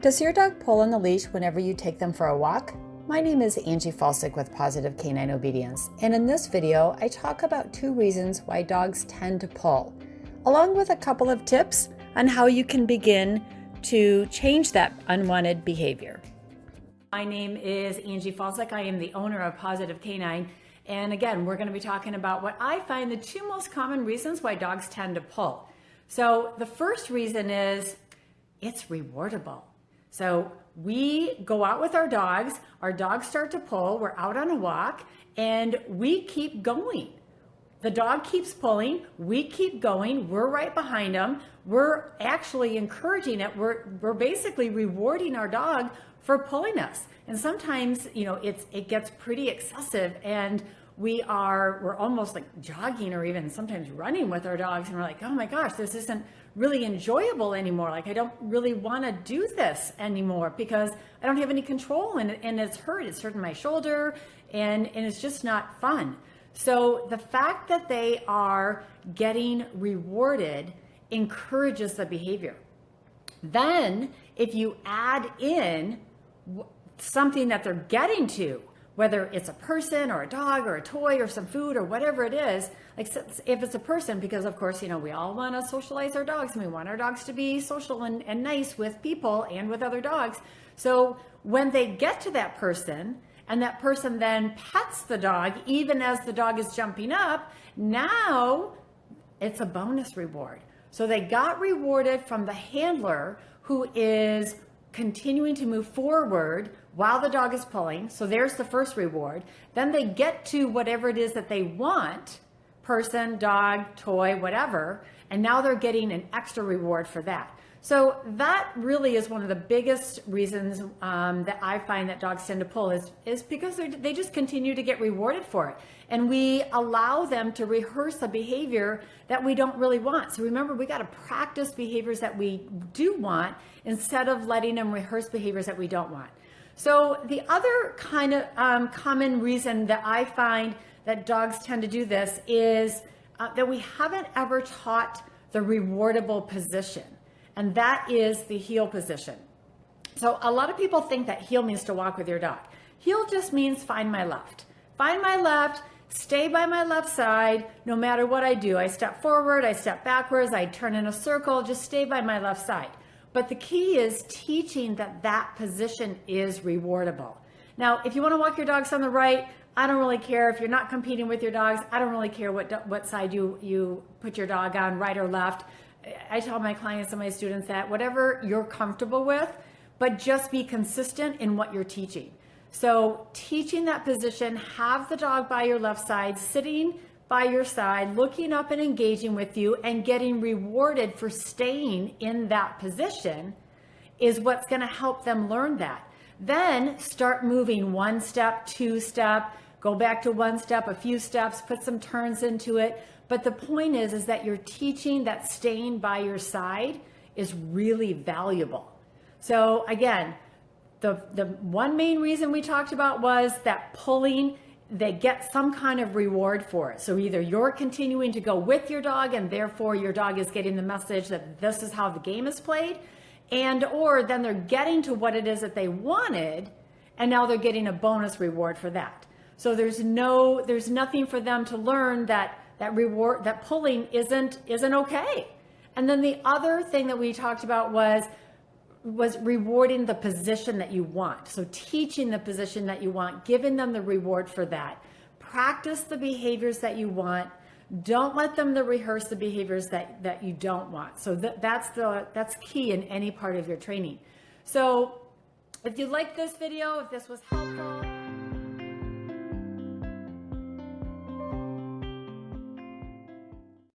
Does your dog pull on the leash whenever you take them for a walk? My name is Angie Falsick with Positive Canine Obedience, and in this video, I talk about 2 reasons why dogs tend to pull, along with a couple of tips on how you can begin to change that unwanted behavior. My name is Angie Falsick. I am the owner of Positive Canine, and again, we're going to be talking about what I find the 2 most common reasons why dogs tend to pull. So the first reason is it's rewardable. So we go out with our dogs start to pull, we're out on a walk, and we keep going. The dog keeps pulling, we keep going, we're right behind them, we're actually encouraging it, we're basically rewarding our dog for pulling us. And sometimes, it gets pretty excessive, and we're almost like jogging or even sometimes running with our dogs, and we're like, oh my gosh, this isn't really enjoyable anymore. Like, I don't really want to do this anymore because I don't have any control, and it's hurting my shoulder, and it's just not fun. So the fact that they are getting rewarded encourages the behavior. Then if you add in something that they're getting to, whether it's a person or a dog or a toy or some food or whatever it is, like if it's a person, because of course, we all want to socialize our dogs, and we want our dogs to be social and nice with people and with other dogs. So when they get to that person and that person then pets the dog, even as the dog is jumping up, now it's a bonus reward. So they got rewarded from the handler who is continuing to move forward while the dog is pulling. So there's the first reward. Then they get to whatever it is that they want, person, dog, toy, whatever, and now they're getting an extra reward for that. So that really is one of the biggest reasons that I find that dogs tend to pull is because they just continue to get rewarded for it. And we allow them to rehearse a behavior that we don't really want. So remember, we got to practice behaviors that we do want instead of letting them rehearse behaviors that we don't want. So the other kind of common reason that I find that dogs tend to do this is that we haven't ever taught the rewardable position. And that is the heel position. So a lot of people think that heel means to walk with your dog. Heel just means find my left. Find my left, stay by my left side, no matter what I do. I step forward, I step backwards, I turn in a circle, just stay by my left side. But the key is teaching that position is rewardable. Now, if you want to walk your dogs on the right, I don't really care. If you're not competing with your dogs, I don't really care what side you put your dog on, right or left. I tell my clients and my students that whatever you're comfortable with, but just be consistent in what you're teaching. So teaching that position, have the dog by your left side, sitting by your side, looking up and engaging with you and getting rewarded for staying in that position is what's going to help them learn that. Then start moving 1 step, 2 step, go back to 1 step, a few steps, put some turns into it. But the point is that you're teaching that staying by your side is really valuable. So again, the one main reason we talked about was that pulling, they get some kind of reward for it. So either you're continuing to go with your dog and therefore your dog is getting the message that this is how the game is played, and or then they're getting to what it is that they wanted and now they're getting a bonus reward for that. So there's nothing for them to learn that pulling isn't okay. And then the other thing that we talked about was rewarding the position that you want. So teaching the position that you want, giving them the reward for that. Practice the behaviors that you want. Don't let them rehearse the behaviors that you don't want. So that's key in any part of your training. So if you liked this video, if this was helpful,